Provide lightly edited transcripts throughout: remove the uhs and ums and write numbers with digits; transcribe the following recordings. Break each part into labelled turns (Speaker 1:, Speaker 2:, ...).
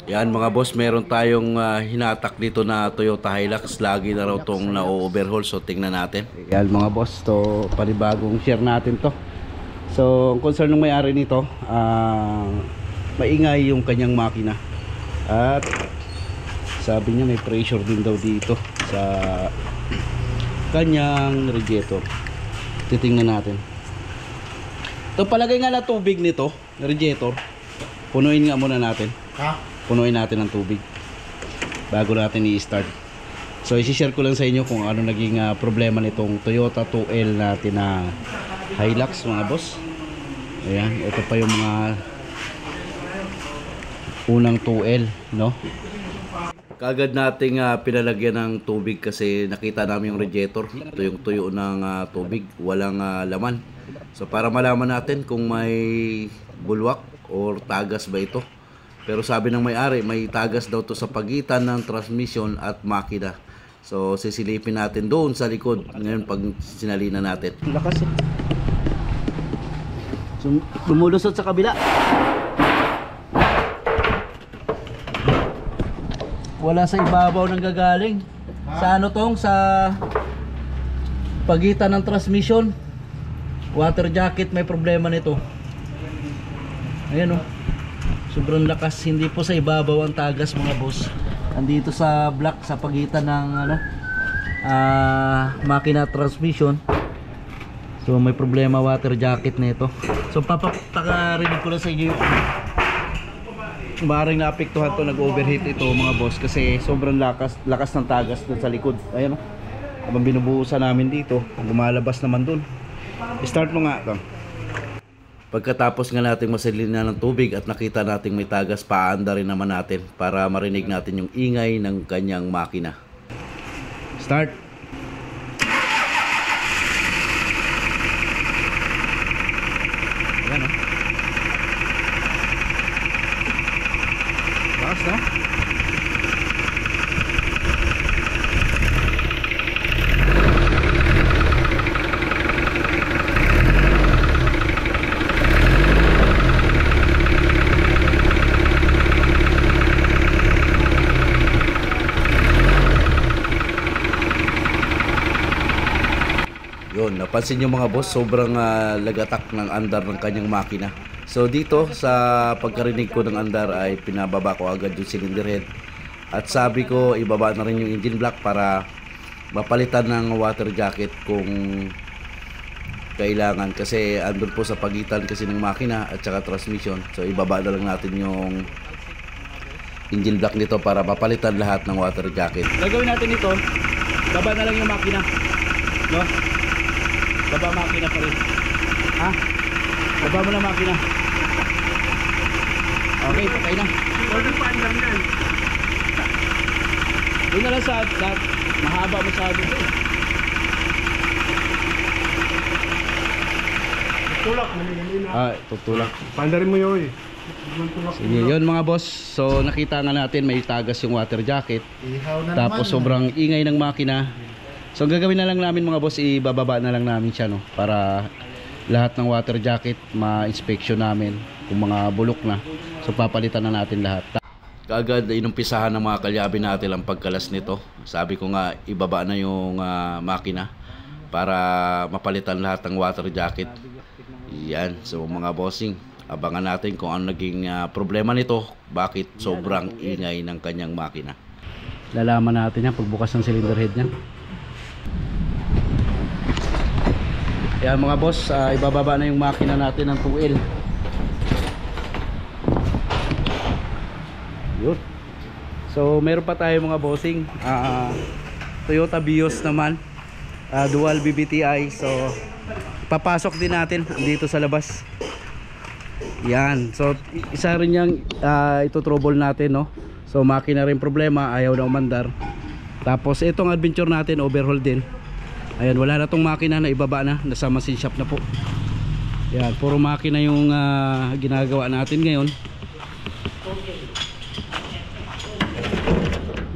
Speaker 1: Yan mga boss, meron tayong hinatak dito na Toyota Hilux. Lagi na raw itong na-overhaul. So tingnan natin. Yan mga boss, to panibagong share natin to. So ang concern ng may-ari nito, maingay yung kanyang makina. At sabi niya may pressure din daw dito sa kanyang radiator. Titingnan natin. Ito palagay nga na tubig nito, radiator. Punuin nga muna natin. Punuin natin ng tubig bago natin i-start. So isi-share ko lang sa inyo kung ano naging problema nitong Toyota 2L natin na Hilux mga boss. Ayan, ito pa yung mga unang 2L, no? Kagad nating pinalagyan ng tubig kasi nakita namin yung radiator. Ito yung tuyo ng tubig, walang laman. So para malaman natin kung may bulwak or tagas ba ito. Pero sabi ng may-ari, may tagas daw to sa pagitan ng transmission at makina. So sisilipin natin doon sa likod. Ngayon pag sinalina natin. Lakas eh. So, lumulusot sa kabila. Wala sa ibabaw nang gagaling. Sa ano tong? Sa pagitan ng transmission. Water jacket, may problema nito. Ayan o. Sobrang lakas, hindi po sa ibabaw ang tagas mga boss. Andito sa block sa pagitan ng makina transmission. So may problema water jacket nito. So papakarinig ko lang sa inyo. Maaaring naapektuhan to, nag-overheat ito mga boss kasi sobrang lakas ng tagas dun sa likod. Ayan o. Habang binubuhusan namin dito, lumalabas naman dun. Start mo nga ito. Pagkatapos nga natin masilina ng tubig at nakita natin may tagas, paanda rin naman natin para marinig natin yung ingay ng kanyang makina. Start! Ayan o. Bakas no? Yun, napansin nyo mga boss, sobrang lagatak ng andar ng kanyang makina. So dito sa pagkarinig ko ng andar ay pinababa ko agad yung cylinder head. At sabi ko ibaba na rin yung engine block para mapalitan ng water jacket kung kailangan. Kasi andun po sa pagitan kasi ng makina at saka transmission. So ibaba na lang natin yung engine block nito para mapalitan lahat ng water jacket. Gagawin natin ito, baba na lang yung makina, no? Baba makina pa rin. Ha? Baba mo na makina. Okay, patay na.
Speaker 2: Huwag yung paandar na.
Speaker 1: Doon na lang sa mahaba masyado ito.
Speaker 2: Tutulak. Malilin na.
Speaker 1: Tutulak.
Speaker 2: Paandarin mo yun eh.
Speaker 1: Sige, yun mga boss. So nakita nga natin may tagas yung water jacket.
Speaker 2: Ihaw na
Speaker 1: Tapos
Speaker 2: naman.
Speaker 1: sobrang ingay ng makina. So ang gagawin na lang namin mga boss, ibababa na lang namin siya, no, para lahat ng water jacket ma-inspection namin kung mga bulok na. So papalitan na natin lahat. Kaagad inumpisahan ng mga kalyabe natin ang pagkalas nito. Sabi ko nga ibaba na yung makina para mapalitan lahat ng water jacket. Yan, so mga bossing, abangan natin kung ano naging problema nito, bakit sobrang ingay ng kanyang makina. Lalaman natin yan pagbukas ng cylinder head niya. Yan mga boss, ibababa na yung makina natin ng 2L. Yun. So meron pa tayo mga bossing, Toyota Vios naman, dual BBTI. So papasok din natin dito sa labas. Yan, so isa rin yung ito trouble natin, no. So makina rin problema, ayaw na umandar. Tapos itong adventure natin overhaul din. Ayan, wala na tong makina, na ibaba na, nasa machine shop na po. Yan, puro makina yung ginagawa natin ngayon.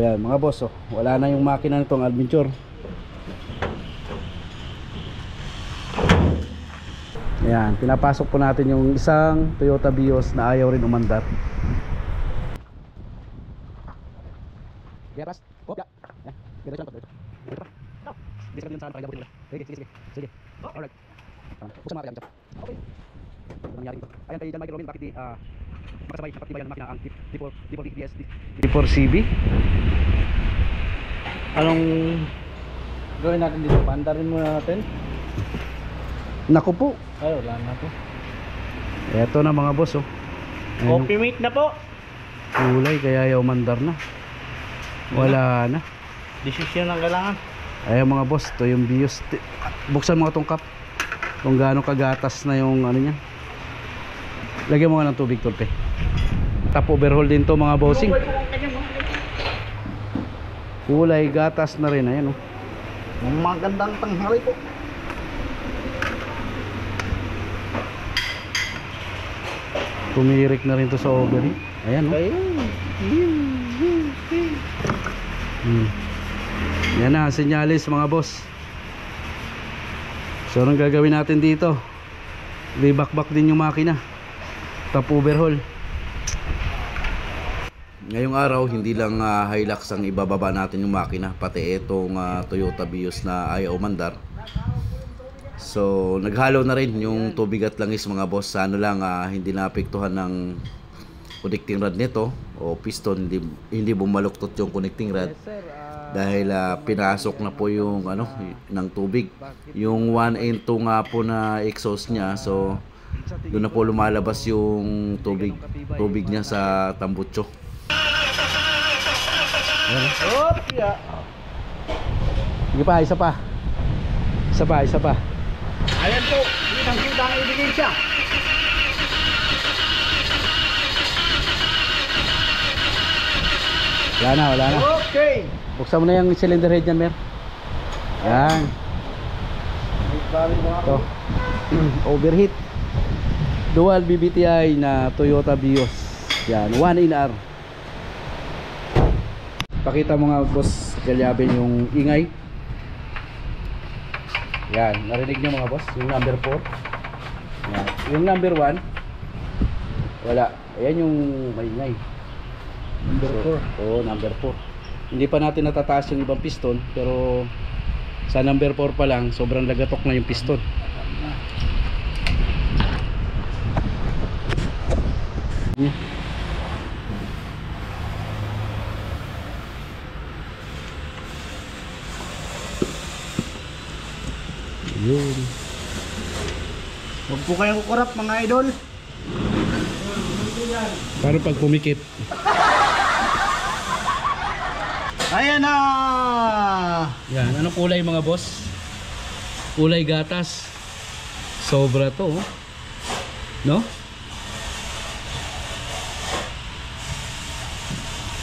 Speaker 1: Ayan mga boss, oh, wala na yung makina nitong adventure. Ayan, pinapasok po natin yung isang Toyota Vios na ayaw rin umandar. Biar pas. Hop, ya. Ya. Diretso lang to. Diretso pa. No. Bisa ka din saan para dabutin mo. Sige, sige, sige. Sige. Alright. Buksan mo natin yan. Okay. Ano nangyari dito? Ayan kay John Michael Romin, bakit di makasabay dapat tibayan ng makina ang T4 TPS T4 CB? Anong gawin natin dito? Paandarin muna natin. Naku po.
Speaker 2: Ay, wala na po.
Speaker 1: Eto na mga boss, oh. Ayun,
Speaker 2: Coffee mate na po.
Speaker 1: kulay kaya ayaw mandar na. Wala na.
Speaker 2: Desisyon ang kailangan.
Speaker 1: Ayun mga boss, to yung BIOS. Buksan mo itong cup. Kung gaano kagatas na yung ano niya. Lagyan mo nga ng tubig, Tolpe. Top overhaul din to mga bossing. Kulay, gatas na rin. Ayan, oh.
Speaker 2: Magandang tanghali po.
Speaker 1: Tumirik na rin to sa overheat. Ayan, oh. Yan na, senyalis mga boss. So anong gagawin natin dito? Libakbak din yung makina. Top overhaul. Ngayong araw hindi lang Hilux ang ibababa natin yung makina, pati itong Toyota Vios na ayaw mandar. So naghalo na rin yung tubig at langis mga boss. Ano lang hindi naapektuhan ng connecting rod nito o piston, hindi bumaluktot yung connecting rod. Dahil pinasok na po yung ano ng tubig, yung 1 and 2 nga po na exhaust niya. So doon na po lumalabas yung tubig niya sa tambutso. Sige pa, isa pa.
Speaker 2: Ayan po, kita ang ebidensya.
Speaker 1: Wala na.
Speaker 2: Okay.
Speaker 1: Buksan mo na yung cylinder head niyan, Mer. Yan. Ito. Overheat. Dual BBTI na Toyota Vios. Yan, 1NR. Pakita mo nga, boss, galyabin yung ingay. Yan, narinig nyo mga boss, yung number 4. Yan. Yung number 1 wala. Ayan yung maingay. Number 4. Oo, number 4. Hindi pa natin natataas yung ibang piston, pero sa number 4 pa lang sobrang lagatok na yung piston. Yun.
Speaker 2: Huwag po kayong kukurap mga idol.
Speaker 1: Paano pag pumikit?
Speaker 2: Ayan na.
Speaker 1: Yan, anong kulay mga boss? Kulay gatas. Sobra to, oh. No?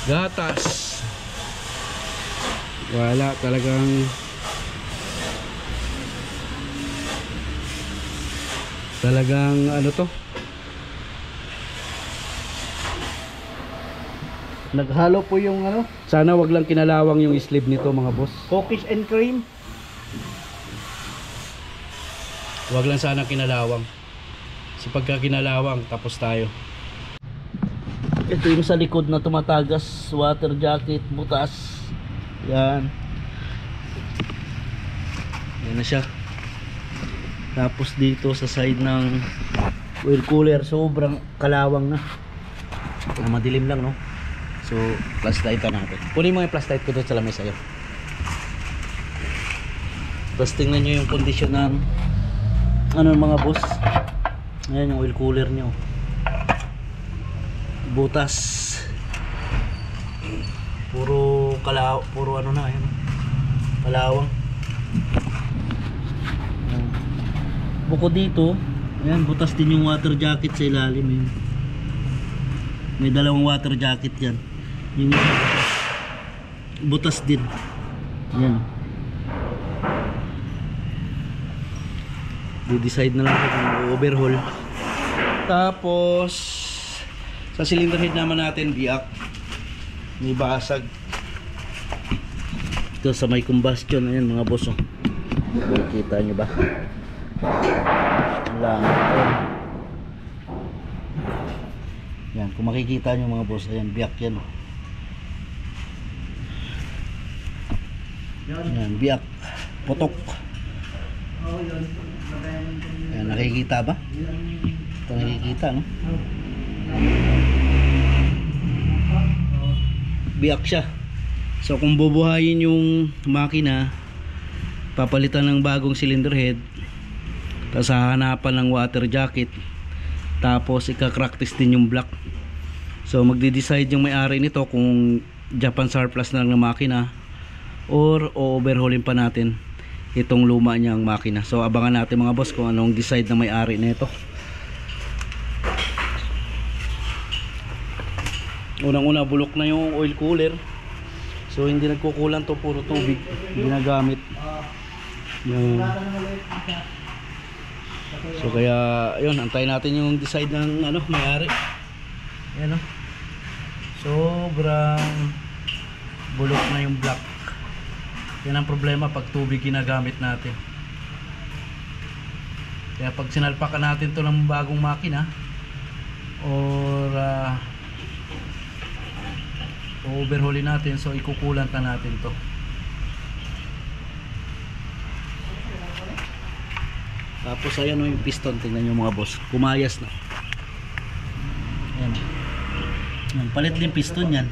Speaker 1: Gatas. Wala talagang ano to?
Speaker 2: Naghalo po yung ano,
Speaker 1: Sana wag lang kinalawang yung sleeve nito mga boss.
Speaker 2: cookies and cream.
Speaker 1: Wag lang sana kinalawang. Kasi pagka kinalawang, tapos tayo. Ito yung sa likod na tumatagas, water jacket, butas. Yan. Yan na siya. Tapos dito sa side ng oil cooler, sobrang kalawang na. Madilim lang, no? So, flashlight pa natin. Kunin mo yung flashlight ko doon sa lamesa sa'yo. Tapos tingnan nyo yung kondisyon ng ano mga boss. Ayan yung oil cooler nyo. Butas. Puro ano na, ayan. Kalawang. Bukod dito, ayan, butas din yung water jacket sa ilalim. Ayan. May dalawang water jacket yan. Yung butas din. Ayan. I-decide na lang kung overhaul. Tapos sa cylinder head naman natin, biak. May basag. Ito sa may combustion. Ayan mga boss, oh. Kita nyo ba? Lang. Yan, kung makikita nyo mga boss, ayan, biyak yan, oh. Yan, biyak. Putok. Yan, nakikita ba? Ito nakikita, no? Biyak siya. So kung bubuhayin yung makina, papalitan ng bagong cylinder head, tapos hahanapan ng water jacket, tapos ika-crack test din yung block. So magde-decide yung may-ari nito kung Japan surplus na lang ng makina or overhaulin pa natin itong luma niyang makina. So abangan natin mga boss kung anong decide ng may-ari nito. Unang-una, bulok na yung oil cooler. So hindi nagkukulang to, puro tubig ginagamit. Yan. So kaya yun, antayin natin yung decide ng may-ari. Yan, sobrang bulok na yung block. Yan ang problema pag tubig ginagamit natin. Kaya pag sinalpakan natin to ng bagong makina or overhaulin natin, so ikukulan ka natin to. Tapos ayan yung piston, tingnan nyo mga boss, kumayas na. Ayan. Yan, palit din piston yan.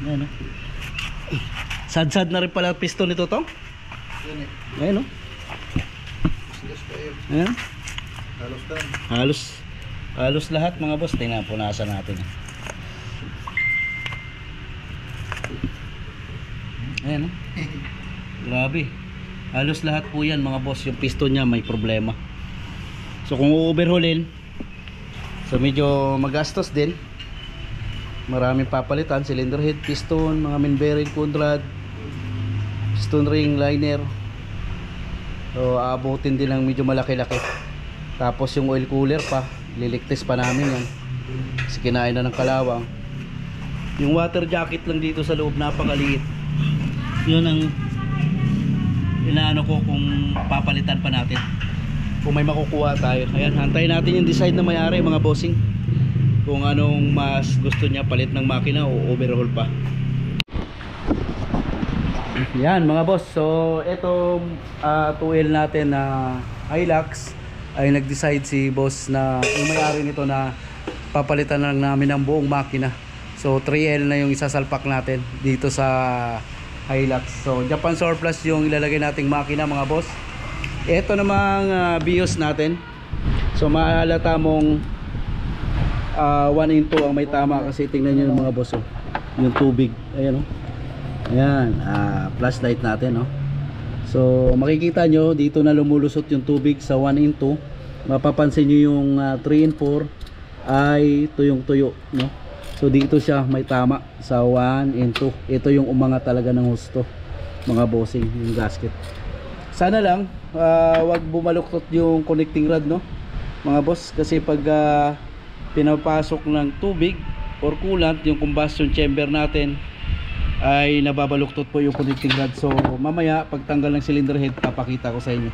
Speaker 1: Ayan, sad-sad na rin pala piston nito to. Ayan, ayan. Halos lahat mga boss. Tingnan, punasan natin. Ayan, grabe. Halos lahat po yan mga boss. Yung piston niya may problema. So kung overhaulin, so medyo magastos din. Maraming papalitan, cylinder head, piston, mga main bearing, conrad, piston ring, liner. So aabutin din ng medyo malaki-laki. Tapos yung oil cooler pa, liliktis pa namin yan kasi kinain na ng kalawang. Yung water jacket lang dito sa loob, napakaliit. Yun ang inaano ko kung papalitan pa natin, kung may makukuha tayo. Ayan, hantayin natin yung decide na may-ari mga bossing, kung anong mas gusto niya, palit ng makina o overhaul pa. Yan mga boss, so itong 2L natin na Hilux ay nag-decide si boss na yung may-ari nito na papalitan lang namin ng buong makina. So 3L na yung isasalpak natin dito sa Hilux. So Japan surplus yung ilalagay nating makina mga boss. Ito namang BIOS natin. So mahalata mong 1 in 2 ang may tama, kasi tingnan nyo yung mga boss, yung tubig, ayan, ayan, flashlight natin, so makikita nyo dito na lumulusot yung tubig sa 1 in 2. Mapapansin nyo yung 3 in 4 ay tuyong tuyo, so dito siya may tama sa 1 in 2. Ito yung umangat talaga ng husto mga bossing, yung gasket. Sana lang wag bumaluktot yung connecting rod, mga boss, kasi pag pinapasok ng tubig or coolant, yung combustion chamber natin ay nababaluktot po yung connecting rod. So mamaya pagtanggal ng cylinder head, papakita ko sa inyo.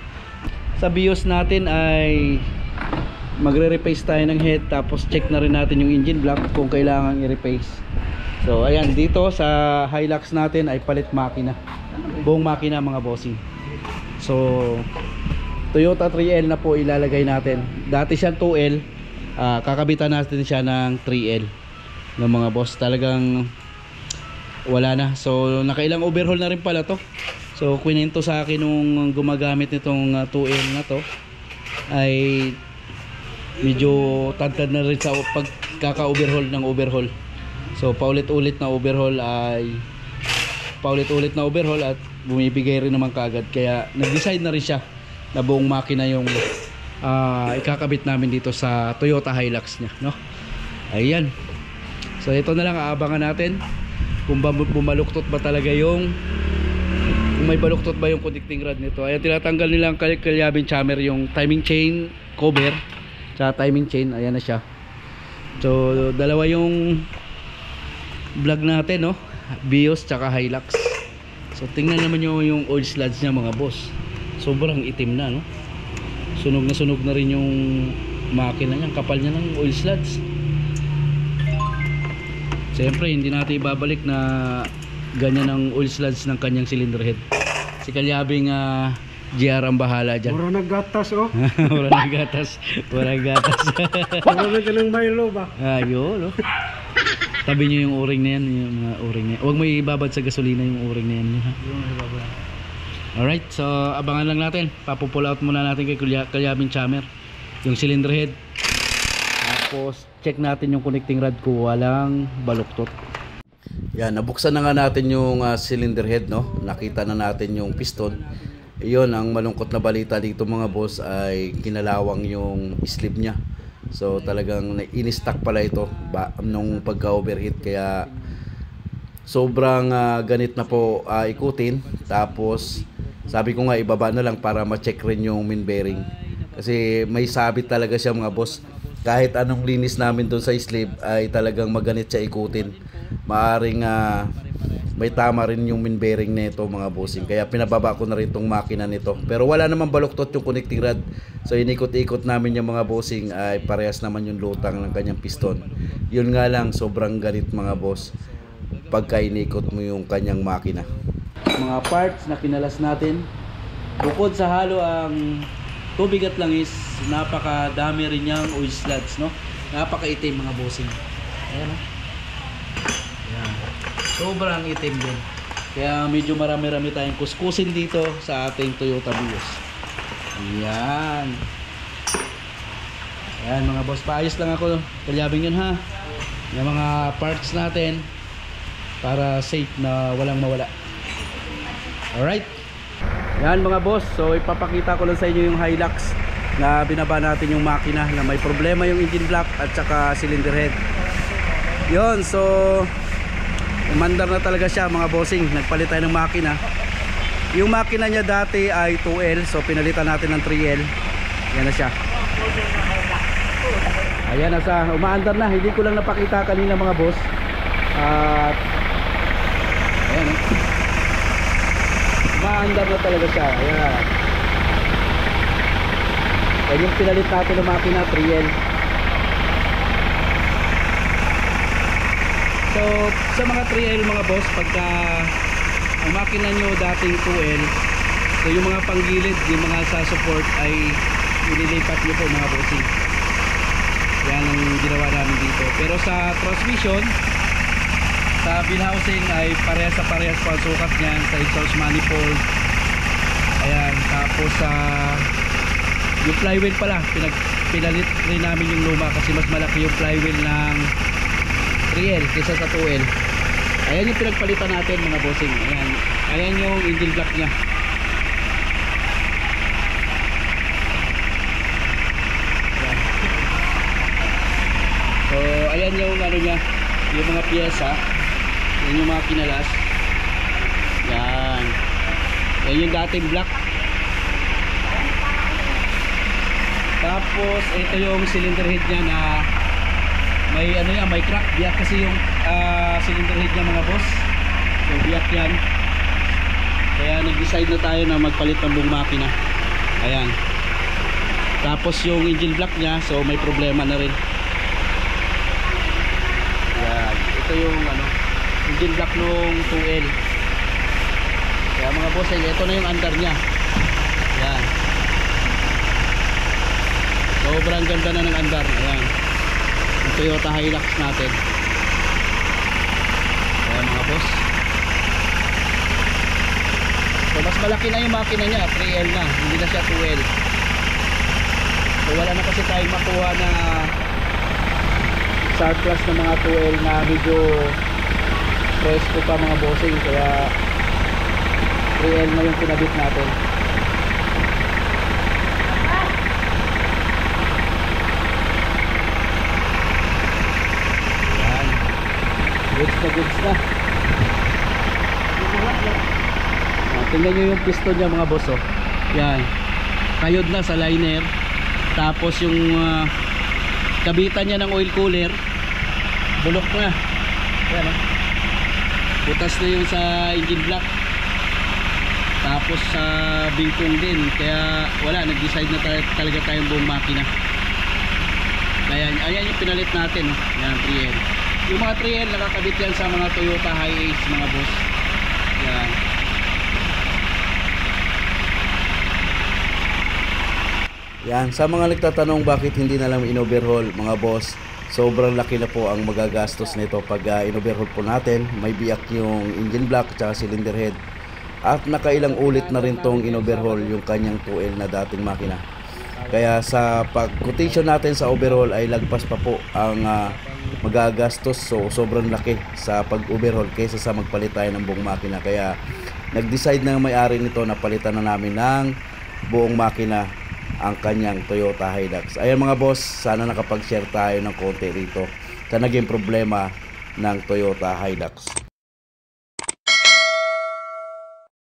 Speaker 1: Sa BIOS natin ay magre-replace tayo ng head, tapos check na rin natin yung engine block kung kailangan i-replace. So ayan, dito sa Hilux natin ay palit makina, buong makina mga bossing. So Toyota 3L na po ilalagay natin. Dati siyang 2L, kakabitan natin siya ng 3L ng mga boss. Talagang wala na. So nakailang overhaul na rin pala to. So kwento sa akin nung gumagamit nitong 2L na to ay medyo tantad na rin sa pagkaka-overhaul ng overhaul. So paulit-ulit na overhaul at bumibigay rin naman kaagad. Kaya nag-decide na rin siya na buong makina yung ikakabit namin dito sa Toyota Hilux niya, ayan. So ito na lang, aabangan natin kung bumaluktot ba talaga yung, kung may baluktot ba yung connecting rod nito. Ayan, tinatanggal nilang kalyabing chamber, yung timing chain cover tsaka timing chain, ayan na siya. So dalawa yung vlog natin, BIOS tsaka Hilux. So tingnan naman nyo yung oil sludge nya mga boss, sobrang itim na, sunog na rin yung makina niya, kapal niya ng oil sludge. Siyempre hindi natin ibabalik na ganyan ang oil sludge ng kanyang cylinder head. Si Kalyabing GR ang bahala dyan.
Speaker 2: Mura naggatas oh.
Speaker 1: Walang gatas. Walang gatas.
Speaker 2: Mura ka ng Milo ba?
Speaker 1: Ayun, no? Tabi nyo yung o-ring na yan, yung mga o-ring na yan. Huwag mo ibabad sa gasolina yung o-ring na yan. Alright, so abangan lang natin. Papupull out muna natin kay Kalyabing Chammer yung cylinder head. Tapos check natin yung connecting rod ko, walang baluktot. Yan, nabuksan na nga natin yung cylinder head, no? Nakita na natin yung piston. Iyon, ang malungkot na balita dito mga boss ay kinalawang yung sleeve niya. So talagang in-stock pala ito nung pagka-overheat, kaya sobrang ganit na po ikutin. Tapos sabi ko nga ibaba na lang para ma-check rin yung main bearing. Kasi may sabit talaga siya mga boss. Kahit anong linis namin doon sa sleeve ay talagang maganit siya ikutin. Maaring may tama rin yung main bearing nito mga bossing, kaya pinababa ko na rin tong makina nito. Pero wala namang baluktot yung connecting rod, so inikot-ikot namin yung mga bossing, ay parehas naman yung lutang ng kanyang piston. Yun nga lang, sobrang ganit mga boss pagka inikot mo yung kanyang makina. Mga parts na kinalas natin, bukod sa halo ang tubig at langis, napakadami rin niyang oil sludge, no? Napakaitim mga bossing. Ayan, no? Sobrang itim din. Kaya medyo marami-rami tayong kuskusin dito sa ating Toyota Vios. Ayan. Ayan mga boss, paayos lang ako. Kalyabing yun ha. Yung mga parts natin para safe na walang mawala. Alright. Ayan mga boss, so ipapakita ko lang sa inyo yung Hilux na binaba natin yung makina na may problema yung engine block at saka cylinder head. Yun, so umandar na talaga siya mga bossing. Nagpalit tayo ng makina. Yung makina niya dati ay 2L, so pinalitan natin ng 3L. Yan na siya. Ayan na siya, umaandar na. Hindi ko lang napakita kanina mga boss. At ayan, umaandar na talaga siya. Ayan. Ayan yung pinalit natin ng makina, 3L. So sa mga 3L mga boss, pagka ang makina nyo dating 2L, so yung mga panggilid, yung mga sa support ay nililipat nyo po mga bossing. Yan ang ginawa namin dito. Pero sa transmission, sa wheel housing ay parehas sa parehas pa ang sukat nyan. Sa exhaust manifold, ayan. Tapos sa yung flywheel pala, pinalit rin namin yung luma kasi mas malaki yung flywheel ng 3L kaysa sa 2L. Ayan yung pinagpalitan natin mga bossing. Ayan, ayan yung engine block nya. Ayan. So ayan yung ano nya, yung mga piyesa. Ayan yung mga kinalas. Yan. Ayan yung dating block. Tapos ito yung cylinder head nya na may ano yan, may crack. Biyak kasi yung cylinder head niya mga boss. So biyak yan. Kaya nag-decide na tayo na magpalit ng buong makina. Ayan. Tapos yung engine block niya, so may problema na rin. Ayan. Ito yung ano, engine block nung 2L. Kaya mga boss, ito na yung andar niya. Ayan. Sobrang ganda na ng andar. Ayan. Yung Toyota Hilux natin. Ayan mga boss. So mas malaki na yung makina niya, 3L na, hindi na siya 2L. So wala na kasi tayong makuha na surplus na mga 2L na medyo presko pa mga bossing, kaya 3L na yung pinabit natin. Goods na. Tingnan nyo yung piston niya mga boss, oh. Yan. Kayod na sa liner. Tapos yung kabitan niya ng oil cooler, bulok na. Yan, oh. Butas na yung sa engine block. Tapos sa bingkong din. Kaya wala, nag-decide na talaga tayong buong makina. Kaya ayan yung pinalit natin, oh. Yan, 3L. Yung mga 3L nakakabit yan sa mga Toyota Hi-Ace mga boss. Yan. Yan, sa mga nagtatanong bakit hindi na lang in-overhaul, mga boss, sobrang laki na po ang magagastos nito pag in-overhaul po natin. May biyak yung engine block at cylinder head. At nakailang ulit na rin tong in-overhaul yung kanyang 2L na dating makina. Kaya sa pag-quotation natin sa overhaul ay lagpas pa po ang magagastos. So sobrang laki sa pag-overhaul kaysa sa magpalit tayo ng buong makina. Kaya nag-decide na may-ari nito na palitan na namin ng buong makina ang kanyang Toyota Hilux. Ayan mga boss, sana nakapag-share tayo ng konti rito sa naging problema ng Toyota Hilux.